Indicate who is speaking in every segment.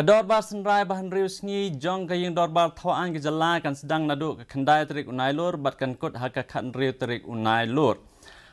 Speaker 1: Dorbar Synrai bahan rius ni jong ka Ïingdorbar Thawaiñ ke jala kan Sdang Naduh khandai Tarik Nailur bat kan kut haka khan riu Tarik Nailur.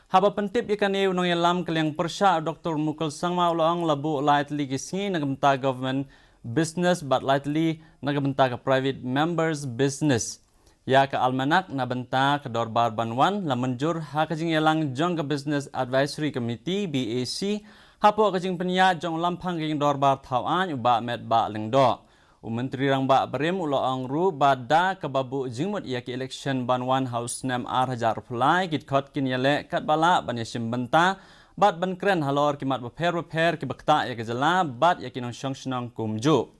Speaker 1: Haba pentip ikan eu nong yalam kaliang persya Dr. Mukul Sangma ulang labu lightly kisni nagamta government business but lightly nagamta ka private members business. Ya ka almanak nabenta ka Dorbar Banwan lamanjur haka jing yalang jong ka business advisory committee BAC hapo kajing penya jong lampang Ïingdorbar Thawaiñ uba met ba lengdo. Menteri rang ba berem ulo angru bada kebabu jingmut ia ki election Banwan House nem hajar pulai kit kot kin yale kat bala banyasim benta bat ban kren halor kimat beper ki bakta ya ke jala bat ya kinong syong kumju.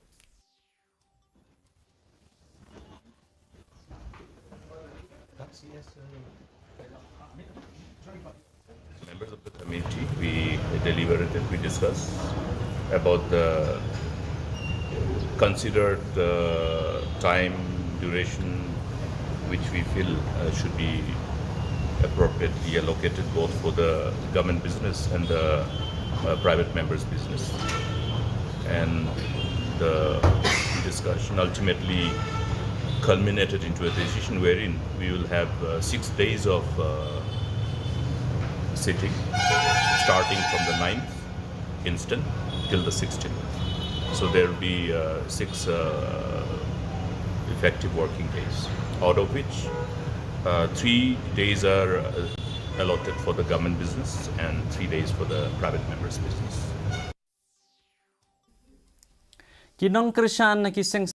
Speaker 2: Members of the committee, we deliberated, we discussed about the considered time duration which we feel should be appropriately allocated both for the government business and the private members business. And the discussion ultimately culminated into a decision wherein we will have 6 days of sitting starting from the 9th instant till the 16th. So there will be 6 effective working days, out of which 3 days are allotted for the government business and 3 days for the private members business.
Speaker 1: Kinong Krishan na kiseng